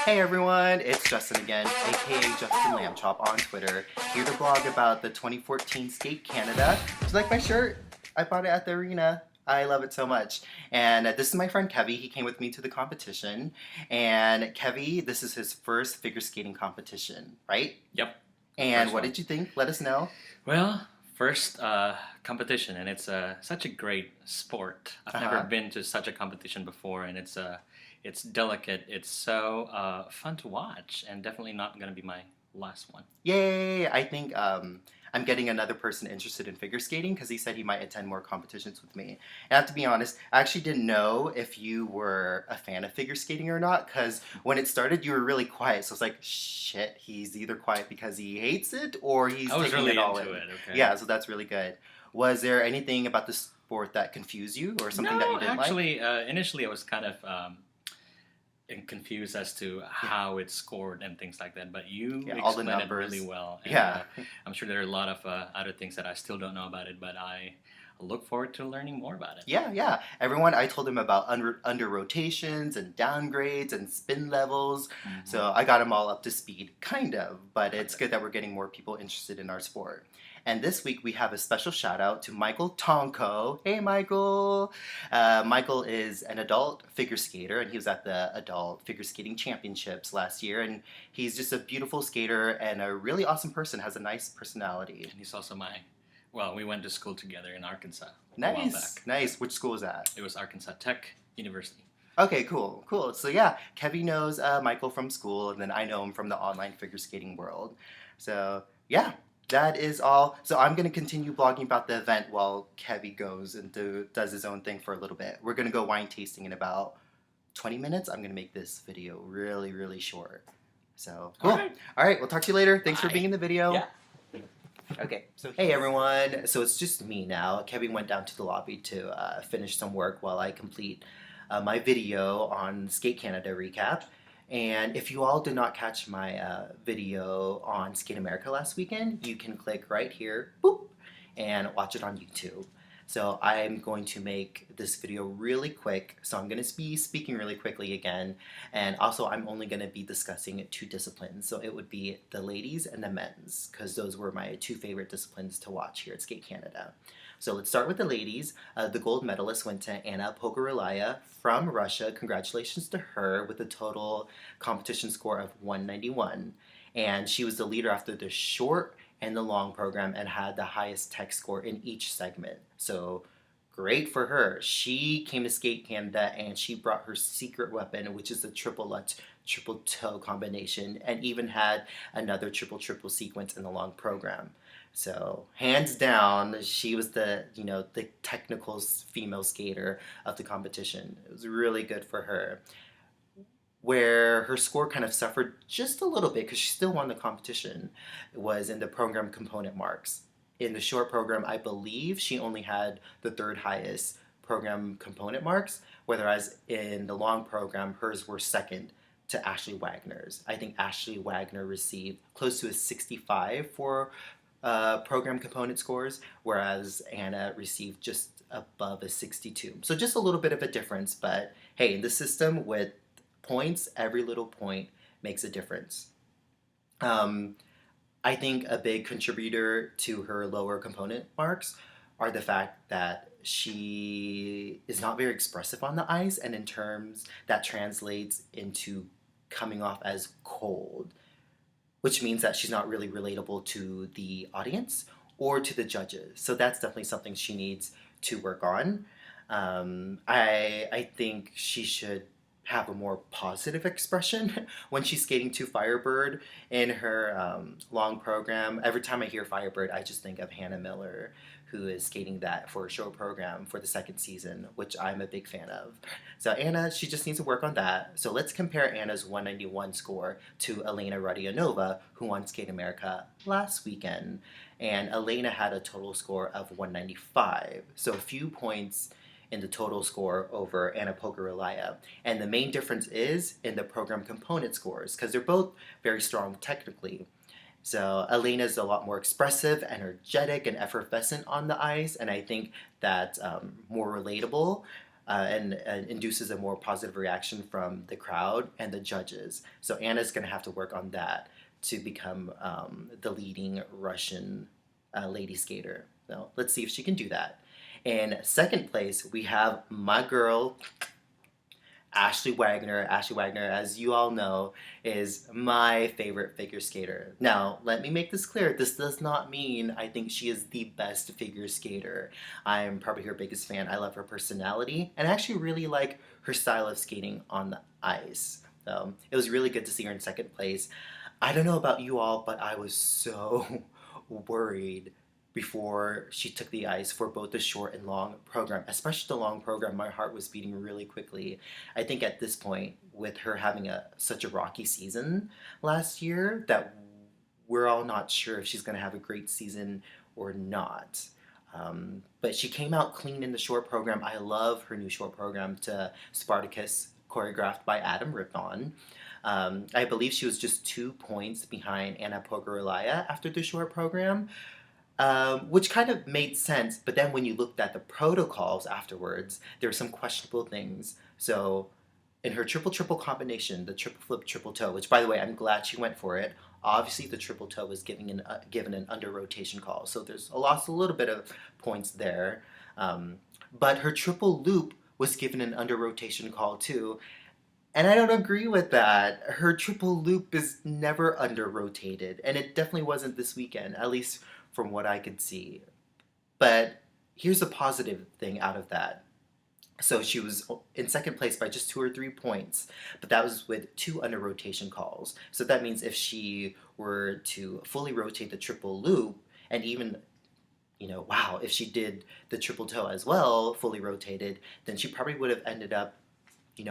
Hey everyone, it's Justin again, aka Justin Lamb Chop on Twitter, here to blog about the 2014 Skate Canada. Do you like my shirt? I bought it at the arena. I love it so much. And this is my friend Kevy. He came with me to the competition. And Kevy, this is his first figure skating competition, right? Yep. And First what one. did you think? Let us know. Well, first competition, and it's such a great sport. I've never been to such a competition before, and it's delicate. It's so fun to watch, and definitely not going to be my last one. Yay! I think I'm getting another person interested in figure skating because he said he might attend more competitions with me. And I have to be honest, I actually didn't know if you were a fan of figure skating or not because when it started, you were really quiet. So I was like, shit, he's either quiet because he hates it or he's I was taking really it all into in. it. Okay. Yeah, so that's really good. Was there anything about the sport that confused you or something that you didn't like? Actually, initially I was kind of confused as to how it's scored and things like that. But you all the explained it numbers. really well. And, Yeah. I'm sure there are a lot of other things that I still don't know about it, but I look forward to learning more about it. Yeah. Everyone, I told him about under rotations and downgrades and spin levels. So I got them all up to speed, kind of. But it's good that we're getting more people interested in our sport. And this week we have a special shout out to Michael Tonko. Hey, Michael. Michael is an adult figure skater, and he was at the Adult Figure Skating Championships last year. And he's just a beautiful skater and a really awesome person, has a nice personality. And he's also we went to school together in Arkansas a while Nice, back. nice. Which school is that? It was Arkansas Tech University. Okay, cool. So yeah, Kevy knows Michael from school, and then I know him from the online figure skating world. So yeah, that is all. So I'm gonna continue blogging about the event while Kevy goes and does his own thing for a little bit. We're gonna go wine tasting in about 20 minutes. I'm gonna make this video really, really short. So cool. All right, we'll talk to you later. Thanks for being in the video. Yeah. Okay, so hey everyone. So it's just me now. Kevin went down to the lobby to finish some work while I complete my video on Skate Canada recap. And if you all did not catch my video on Skate America last weekend, you can click right here, boop, and watch it on YouTube. So I'm going to make this video really quick. So I'm going to be speaking really quickly again. And also I'm only going to be discussing two disciplines. So it would be the ladies and the men's, because those were my two favorite disciplines to watch here at Skate Canada. So let's start with the ladies. The gold medalist went to Anna Pogorilaya from Russia. Congratulations to her with a total competition score of 191. And she was the leader after the short and the long program and had the highest tech score in each segment. So great for her. She came to Skate Canada and she brought her secret weapon, which is the triple lutz, triple toe combination, and even had another triple sequence in the long program. So hands down, she was the technical female skater of the competition. It was really good for her. Where her score kind of suffered just a little bit because she still won the competition was in the program component marks. In the short program, I believe she only had the third highest program component marks, whereas in the long program, hers were second to Ashley Wagner's. I think Ashley Wagner received close to a 65 for program component scores, whereas Anna received just above a 62. So just a little bit of a difference, but hey, in the system with points, every little point makes a difference. I think a big contributor to her lower component marks are the fact that she is not very expressive on the ice, and in terms that translates into coming off as cold, which means that she's not really relatable to the audience or to the judges. So that's definitely something she needs to work on. I think she should have a more positive expression when she's skating to Firebird in her long program. Every time I hear Firebird, I just think of Hannah Miller, who is skating that for a show program for the second season, which I'm a big fan of. So Anna, she just needs to work on that. So let's compare Anna's 191 score to Elena Radionova, who won Skate America last weekend. And Elena had a total score of 195. So a few points in the total score over Anna Pogorilaya. And the main difference is in the program component scores, because they're both very strong technically. So Elena's a lot more expressive, energetic, and effervescent on the ice, and I think that's more relatable. and induces a more positive reaction from the crowd and the judges. So Anna's going to have to work on that to become the leading Russian lady skater. So let's see if she can do that. In second place, we have my girl, Ashley Wagner. Ashley Wagner, as you all know, is my favorite figure skater. Now, let me make this clear. This does not mean I think she is the best figure skater. I'm probably her biggest fan. I love her personality and I actually really like her style of skating on the ice. So it was really good to see her in second place. I don't know about you all, but I was so worried before she took the ice for both the short and long program. Especially the long program, my heart was beating really quickly. I think at this point, with her having such a rocky season last year, that we're all not sure if she's going to have a great season or not. But she came out clean in the short program. I love her new short program to Spartacus, choreographed by Adam Rippon. I believe she was just 2 points behind Anna Pogorilaya after the short program, which kind of made sense. But then when you looked at the protocols afterwards, there were some questionable things. So in her triple combination, the triple flip, triple toe, which by the way, I'm glad she went for it. Obviously, the triple toe was given an under rotation call, so there's a little bit of points there. But her triple loop was given an under rotation call too, and I don't agree with that. Her triple loop is never under rotated, and it definitely wasn't this weekend, at least from what I could see. But here's a positive thing out of that. So she was in second place by just 2 or 3 points, but that was with 2 under rotation calls. So that means if she were to fully rotate the triple loop, and even, wow, if she did the triple toe as well, fully rotated, then she probably would have ended up,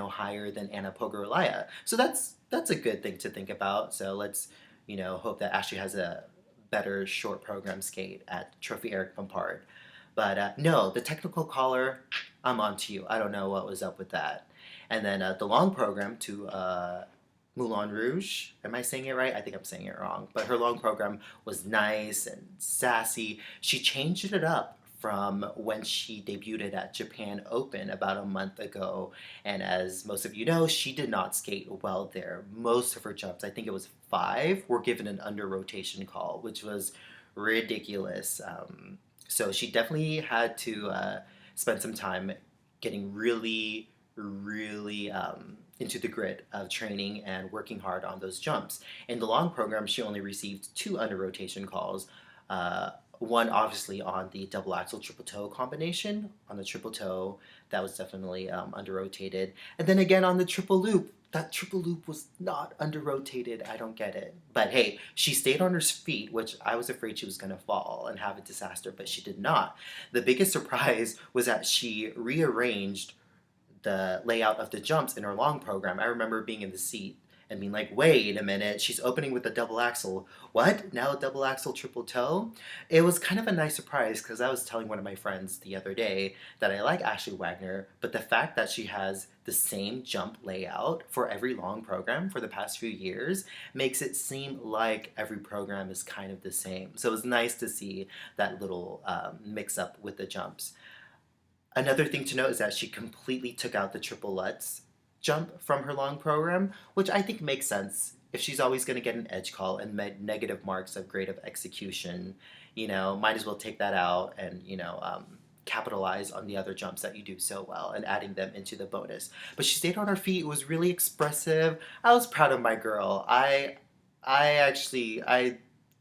higher than Anna Pogorilaya. So that's a good thing to think about. So let's, hope that Ashley has a better short program skate at Trophy Eric Pompard. But no, the technical caller, I'm on to you. I don't know what was up with that. And then the long program to Moulin Rouge. Am I saying it right? I think I'm saying it wrong. But her long program was nice and sassy. She changed it up from when she debuted at Japan Open about a month ago. And as most of you know, she did not skate well there. Most of her jumps, I think it was 5, were given an under rotation call, which was ridiculous. So she definitely had to spend some time getting really, really into the grit of training and working hard on those jumps. In the long program, she only received 2 under rotation calls. One obviously on the double axel triple toe combination. On the triple toe, that was definitely under rotated. And then again on the triple loop, that triple loop was not under rotated. I don't get it. But hey, she stayed on her feet, which I was afraid she was going to fall and have a disaster, but she did not. The biggest surprise was that she rearranged the layout of the jumps in her long program. I remember being in the seat and being like, wait a minute, she's opening with a double axel. What? Now a double axel triple toe? It was kind of a nice surprise because I was telling one of my friends the other day that I like Ashley Wagner, but the fact that she has the same jump layout for every long program for the past few years makes it seem like every program is kind of the same. So it was nice to see that little mix up with the jumps. Another thing to note is that she completely took out the triple Lutz jump from her long program, which I think makes sense. If she's always going to get an edge call and negative marks of grade of execution, might as well take that out and, capitalize on the other jumps that you do so well and adding them into the bonus. But she stayed on her feet. It was really expressive. I was proud of my girl. I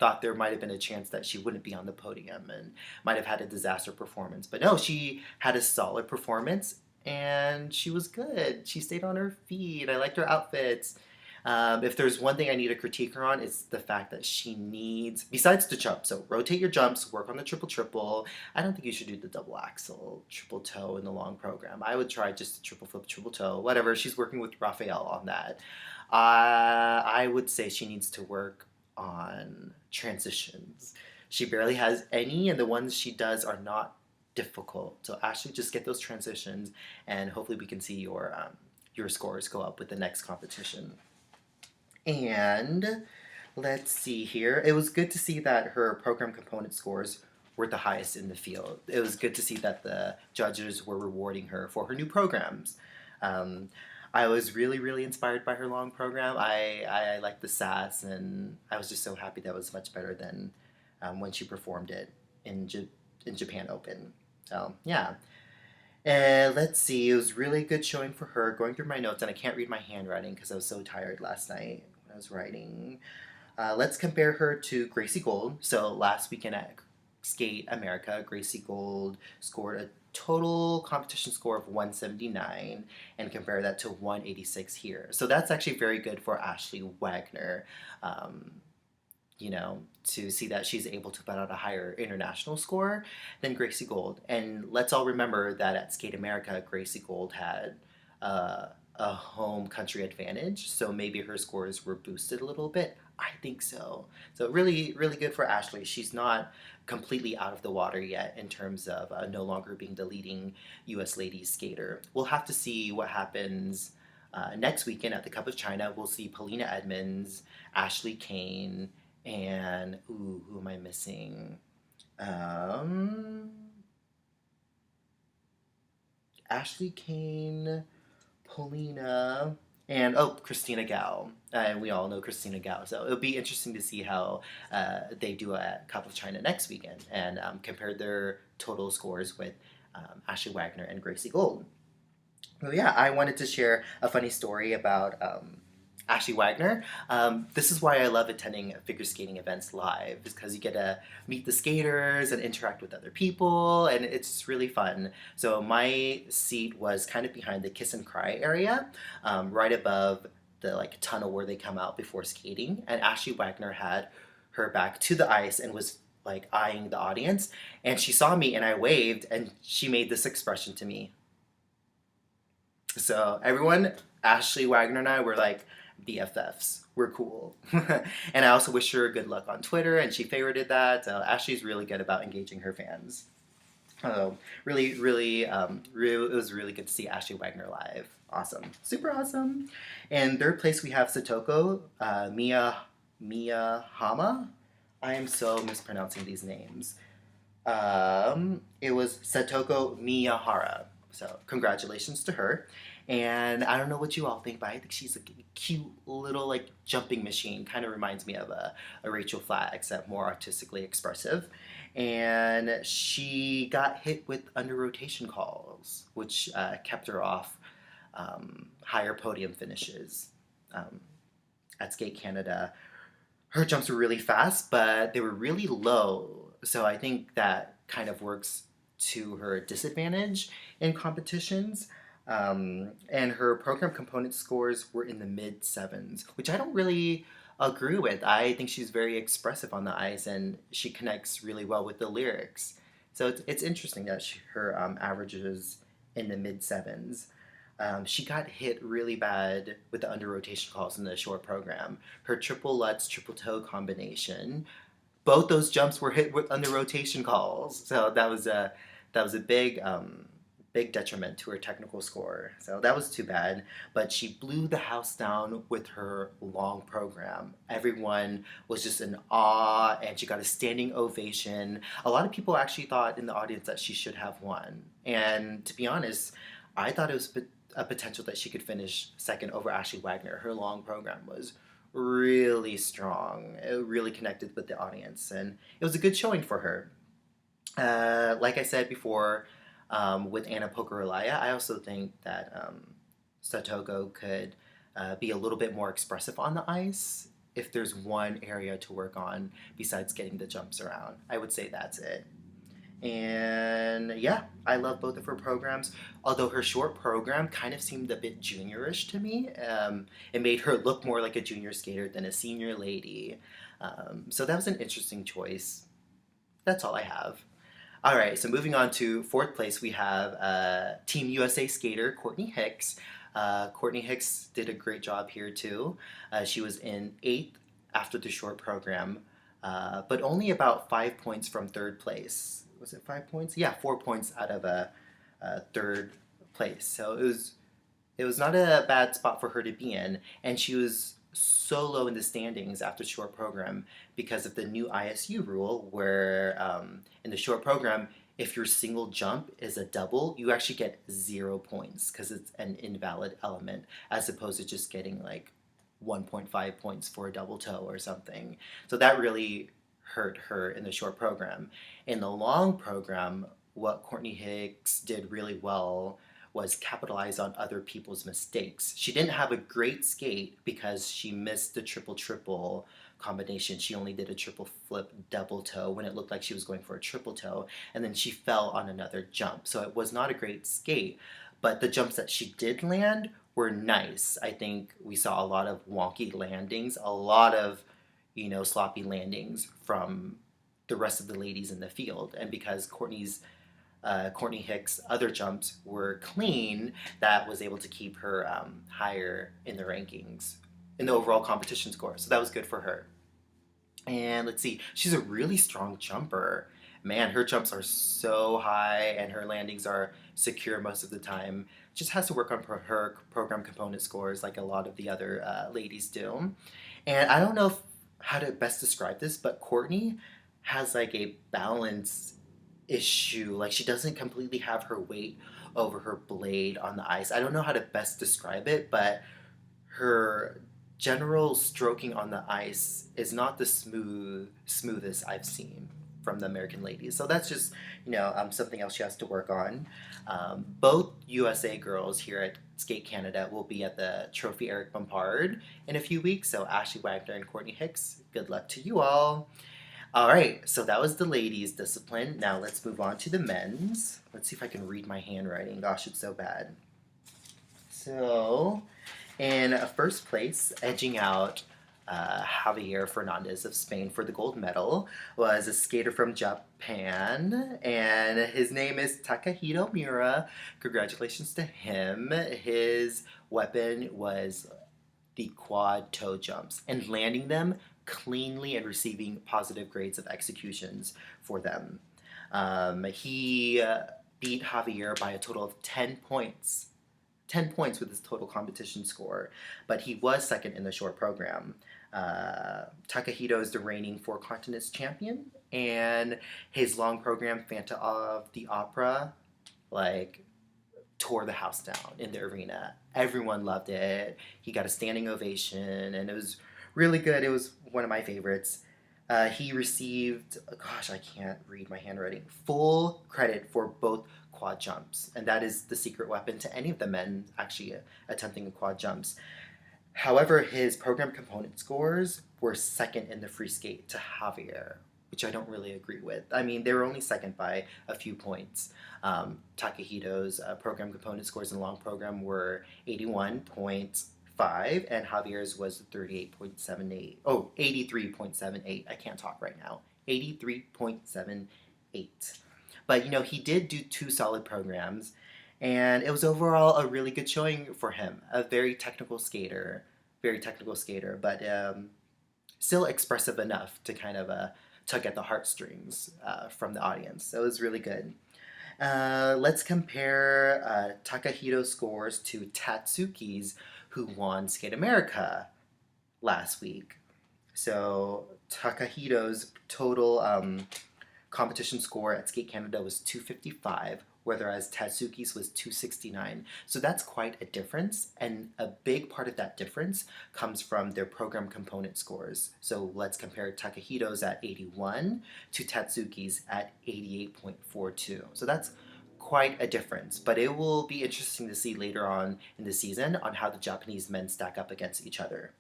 thought there might have been a chance that she wouldn't be on the podium and might have had a disaster performance. But no, she had a solid performance and she was good. She stayed on her feet. I liked her outfits. If there's one thing I need to critique her on, it's the fact that she needs, besides the jump, so rotate your jumps, work on the triple. I don't think you should do the double axel, triple toe in the long program. I would try just the triple flip, triple toe, whatever. She's working with Raphael on that. I would say she needs to work on transitions. She barely has any, and the ones she does are not difficult. So Ashley, just get those transitions, and hopefully we can see your scores go up with the next competition. And let's see here. It was good to see that her program component scores were the highest in the field. It was good to see that the judges were rewarding her for her new programs. Um, I was really, really inspired by her long program. I liked the sass, and I was just so happy that it was much better than when she performed it in, in Japan Open. So, yeah. And let's see, it was really good showing for her. Going through my notes, and I can't read my handwriting because I was so tired last night when I was writing. Let's compare her to Gracie Gold. So last weekend at Skate America, Gracie Gold scored a total competition score of 179 and compare that to 186 here. So that's actually very good for Ashley Wagner. Um, you know, to see that she's able to put out a higher international score than Gracie Gold. And let's all remember that at Skate America, Gracie Gold had a home country advantage, so maybe her scores were boosted a little bit. I think so. So really, really good for Ashley. She's not completely out of the water yet in terms of no longer being the leading U.S. ladies skater. We'll have to see what happens next weekend at the Cup of China. We'll see Polina Edmonds, Ashley Kane, and who am I missing? Ashley Kane, Polina, and Christina Gao. And we all know Christina Gao. So it'll be interesting to see how they do at Cup of China next weekend and compare their total scores with Ashley Wagner and Gracie Gold. So yeah, I wanted to share a funny story about Ashley Wagner. This is why I love attending figure skating events live, because you get to meet the skaters and interact with other people, and it's really fun. So my seat was kind of behind the kiss and cry area, right above the tunnel where they come out before skating. And Ashley Wagner had her back to the ice and was eyeing the audience, and she saw me and I waved, and she made this expression to me. So everyone, Ashley Wagner and I were BFFs. We're cool. And I also wish her good luck on Twitter, and she favorited that. Ashley's really good about engaging her fans. Really, really, it was really good to see Ashley Wagner live. Awesome. Super awesome. In third place, we have Satoko Miyahara. I am so mispronouncing these names. It was Satoko Miyahara. So congratulations to her. And I don't know what you all think, but I think she's a cute little jumping machine. Kind of reminds me of a Rachel Flatt, except more artistically expressive. And she got hit with under rotation calls, which kept her off higher podium finishes at Skate Canada. Her jumps were really fast, but they were really low. So I think that kind of works to her disadvantage in competitions. And her program component scores were in the mid sevens, which I don't really agree with. I think she's very expressive on the ice, and she connects really well with the lyrics. So it's interesting that her average is in the mid sevens. She got hit really bad with the under rotation calls in the short program. Her triple Lutz, triple toe combination, both those jumps were hit with under rotation calls. So that was a big detriment to her technical score. So that was too bad. But she blew the house down with her long program. Everyone was just in awe, and she got a standing ovation. A lot of people actually thought in the audience that she should have won. And to be honest, I thought it was a potential that she could finish second over Ashley Wagner. Her long program was really strong. It really connected with the audience, and it was a good showing for her. Like I said before, with Anna Pogorilaya, I also think that Satoko could be a little bit more expressive on the ice if there's one area to work on besides getting the jumps around. I would say that's it. And yeah, I love both of her programs, although her short program kind of seemed a bit juniorish to me. It made her look more like a junior skater than a senior lady. So that was an interesting choice. That's all I have. All right, so moving on to fourth place, we have Team USA skater Courtney Hicks. Courtney Hicks did a great job here too. She was in 8th after the short program, but only about 5 points from third place. Was it 5 points? Yeah, 4 points out of a third place. So it was not a bad spot for her to be in, and she was so low in the standings after short program because of the new ISU rule, where in the short program, if your single jump is a double, you actually get 0 points because it's an invalid element, as opposed to just getting like 1.5 points for a double toe or something. So that really hurt her in the short program. In the long program, what Courtney Hicks did really well was capitalize on other people's mistakes. She didn't have a great skate because she missed the triple triple combination. She only did a triple flip double toe when it looked like she was going for a triple toe, and then she fell on another jump. So it was not a great skate, but the jumps that she did land were nice. I think we saw a lot of wonky landings, a lot of, sloppy landings from the rest of the ladies in the field. And because Courtney Hicks' other jumps were clean, that was able to keep her higher in the rankings, in the overall competition score. So that was good for her. And let's see, she's a really strong jumper. Man, her jumps are so high and her landings are secure most of the time. Just has to work on her program component scores like a lot of the other ladies do. And I don't know how to best describe this, but Courtney has like a balance issue. Like she doesn't completely have her weight over her blade on the ice. I don't know how to best describe it, but her general stroking on the ice is not the smoothest I've seen from the American ladies. So that's just, something else she has to work on. Both USA girls here at Skate Canada will be at the Trophy Eric Bompard in a few weeks. So Ashley Wagner and Courtney Hicks, good luck to you all. All right, so that was the ladies' discipline. Now let's move on to the men's. Let's see if I can read my handwriting. Gosh, it's so bad. So, in first place, edging out Javier Fernandez of Spain for the gold medal, was a skater from Japan, and his name is Takahito Mura. Congratulations to him. His weapon was the quad toe jumps, and landing them cleanly and receiving positive grades of executions for them. He beat Javier by a total of 10 points. 10 points with his total competition score, but he was second in the short program. Takahito is the reigning Four Continents champion, and his long program, Phantom of the Opera, tore the house down in the arena. Everyone loved it. He got a standing ovation, and it was really good. It was one of my favorites. He received, gosh, I can't read my handwriting, full credit for both quad jumps, and that is the secret weapon to any of the men actually attempting quad jumps. However, his program component scores were second in the free skate to Javier, which I don't really agree with. I mean, they were only second by a few points. Takahito's program component scores in the long program were 81.5, and Javier's was 38.78. Oh, 83.78. I can't talk right now. 83.78. But, he did do two solid programs, and it was overall a really good showing for him. A very technical skater, but still expressive enough to kind of tug at the heartstrings from the audience. So it was really good. Let's compare Takahito's scores to Tatsuki's, who won Skate America last week. So Takahito's total competition score at Skate Canada was 255, whereas Tatsuki's was 269. So that's quite a difference, and a big part of that difference comes from their program component scores. So let's compare Takahito's at 81 to Tatsuki's at 88.42. So that's quite a difference, but it will be interesting to see later on in the season on how the Japanese men stack up against each other.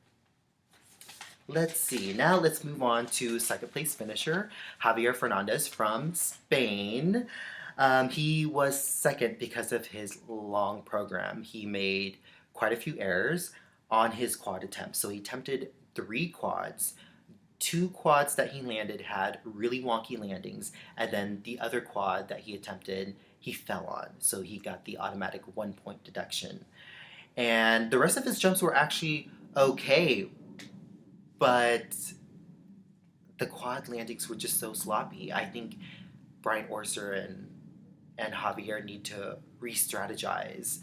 Let's see. Now let's move on to second place finisher, Javier Fernandez from Spain. He was second because of his long program. He made quite a few errors on his quad attempts. So he attempted 3 quads. 2 quads that he landed had really wonky landings, and then the other quad that he attempted, he fell on. So he got the automatic 1-point deduction. And the rest of his jumps were actually okay, but the quad landings were just so sloppy. I think Brian Orser and Javier need to re-strategize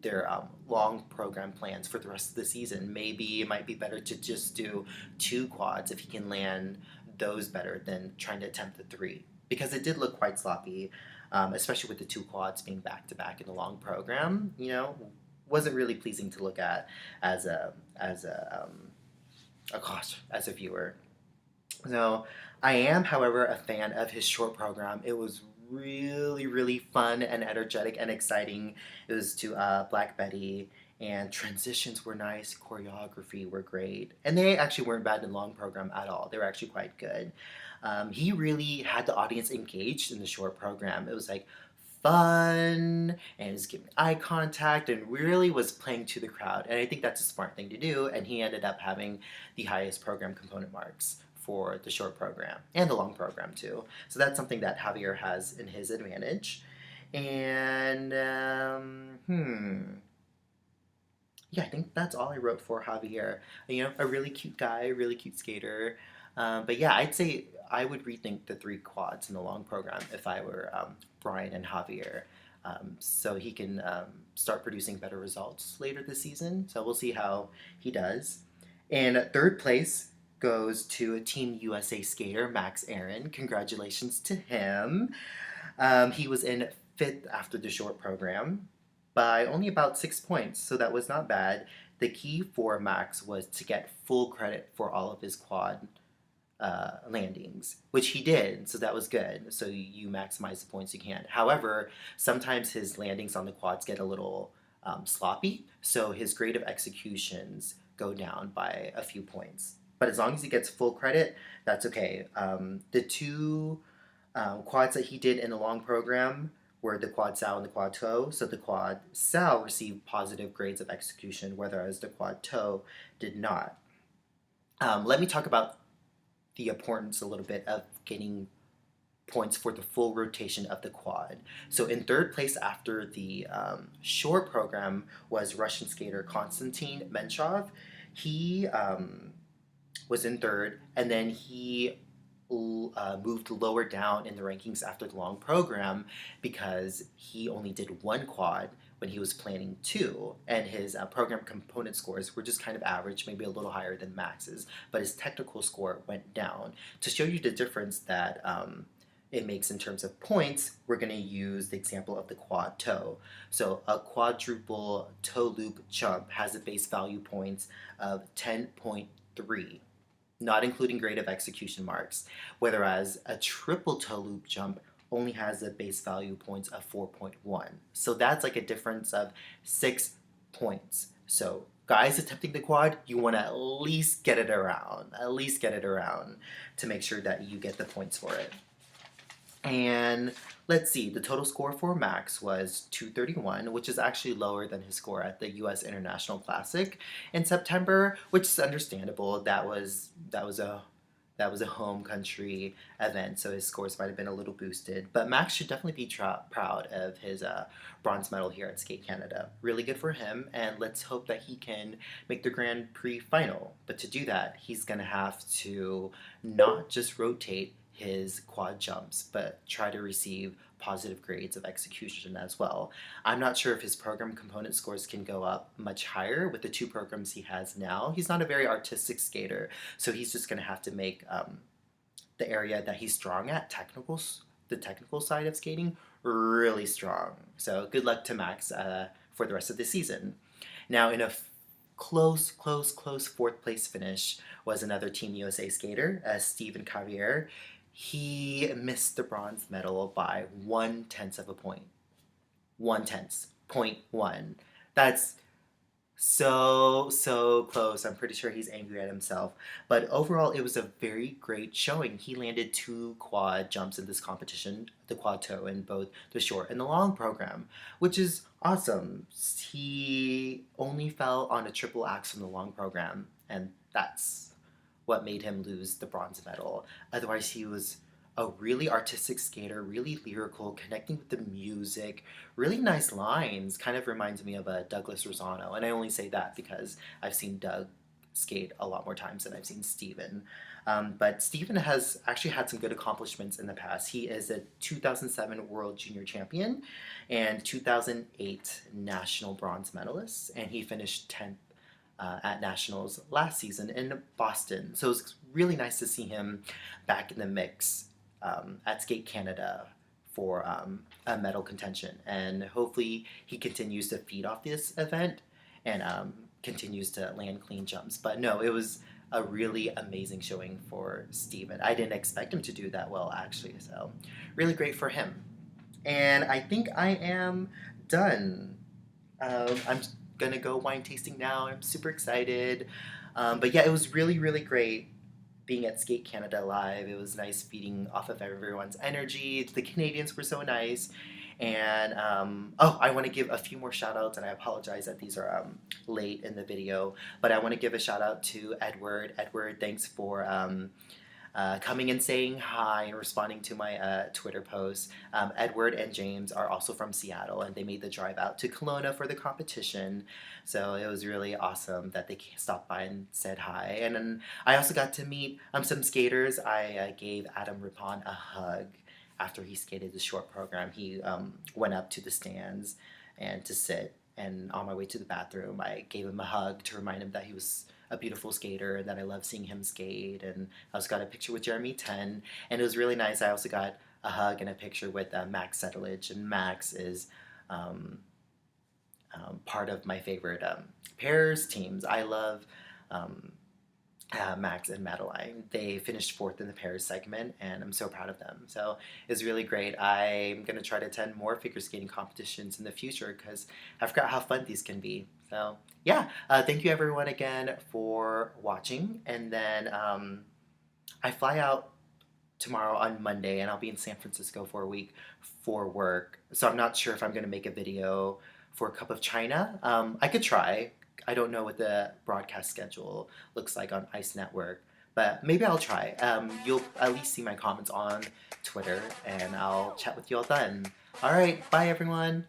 their long program plans for the rest of the season. Maybe it might be better to just do 2 quads if he can land those better than trying to attempt the 3, because it did look quite sloppy, especially with the 2 quads being back to back in the long program. Wasn't really pleasing to look at as as a viewer. So I am, however, a fan of his short program. It was really, really fun and energetic and exciting. It was to Black Betty, and transitions were nice, choreography were great, and they actually weren't bad in the long program at all. They were actually quite good. He really had the audience engaged in the short program. It was like fun, and was giving eye contact and really was playing to the crowd. And I think that's a smart thing to do, and he ended up having the highest program component marks for the short program and the long program too. So that's something that Javier has in his advantage. And yeah, I think that's all I wrote for Javier. A really cute guy, really cute skater. But yeah, I'd say I would rethink the 3 quads in the long program if I were Brian and Javier, so he can start producing better results later this season. So we'll see how he does. And third place goes to Team USA skater Max Aaron. Congratulations to him. He was in 5th after the short program by only about 6 points, so that was not bad. The key for Max was to get full credit for all of his quad landings, which he did, so that was good. So you maximize the points you can. However, sometimes his landings on the quads get a little sloppy, so his grade of executions go down by a few points. But as long as he gets full credit, that's okay. The 2 quads that he did in the long program were the quad sow and the quad toe. So the quad sow received positive grades of execution, whereas the quad toe did not. Let me talk about the importance a little bit of getting points for the full rotation of the quad. So in 3rd place after the short program was Russian skater Konstantin Menshov. He was in 3rd, and then he moved lower down in the rankings after the long program because he only did 1 quad when he was planning 2, and his program component scores were just kind of average, maybe a little higher than Max's, but his technical score went down. To show you the difference that it makes in terms of points, we're going to use the example of the quad toe. So a quadruple toe loop jump has a base value points of 10.3, not including grade of execution marks, whereas a triple toe loop jump only has a base value points of 4.1. So that's like a difference of 6 points. So guys attempting the quad, you want to at least get it around to make sure that you get the points for it. And let's see, the total score for Max was 231, which is actually lower than his score at the U.S. International Classic in September, which is understandable. That was a home country event, so his scores might have been a little boosted. But Max should definitely be proud of his bronze medal here at Skate Canada. Really good for him, and let's hope that he can make the Grand Prix final. But to do that, he's going to have to not just rotate his quad jumps, but try to receive positive grades of execution as well. I'm not sure if his program component scores can go up much higher with the 2 programs he has now. He's not a very artistic skater, so he's just going to have to make the area that he's strong at, the technical side of skating, really strong. So good luck to Max for the rest of the season. Now, in a close 4th place finish was another Team USA skater, Steven Javier. He missed the bronze medal by 1/10 of a point. 0.1. That's so close. I'm pretty sure he's angry at himself. But overall, it was a very great showing. He landed 2 quad jumps in this competition, the quad toe in both the short and the long program, which is awesome. He only fell on a triple axe in the long program, and that's what made him lose the bronze medal. Otherwise, he was a really artistic skater, really lyrical, connecting with the music, really nice lines. Kind of reminds me of Douglas Rosano, and I only say that because I've seen Doug skate a lot more times than I've seen Steven. But Steven has actually had some good accomplishments in the past. He is a 2007 World Junior Champion and 2008 National Bronze Medalist, and he finished 10th at Nationals last season in Boston. So it's really nice to see him back in the mix at Skate Canada for a medal contention. And hopefully he continues to feed off this event and continues to land clean jumps. But no, it was a really amazing showing for Steven. I didn't expect him to do that well, actually. So really great for him. And I think I am done. I'm gonna go wine tasting now. I'm super excited. But yeah, it was really, really great being at Skate Canada Live. It was nice feeding off of everyone's energy. The Canadians were so nice. And I want to give a few more shout outs, and I apologize that these are late in the video, but I want to give a shout out to Edward. Edward, thanks for coming and saying hi and responding to my Twitter posts. Edward and James are also from Seattle, and they made the drive out to Kelowna for the competition. So it was really awesome that they stopped by and said hi. And then I also got to meet some skaters. I gave Adam Rippon a hug after he skated the short program. He went up to the stands and to sit. And on my way to the bathroom, I gave him a hug to remind him that he was a beautiful skater and that I love seeing him skate. And I also got a picture with Jeremy 10, and it was really nice. I also got a hug and a picture with Max Settlage, and Max is part of my favorite pairs teams. I love Max and Madeline. They finished 4th in the pairs segment, and I'm so proud of them. So it's really great. I'm going to try to attend more figure skating competitions in the future because I forgot how fun these can be. So yeah, thank you everyone again for watching. And then I fly out tomorrow on Monday, and I'll be in San Francisco for a week for work. So I'm not sure if I'm going to make a video for a Cup of China. I could try. I don't know what the broadcast schedule looks like on Ice Network, but maybe I'll try. You'll at least see my comments on Twitter, and I'll chat with you all then. All right, bye everyone.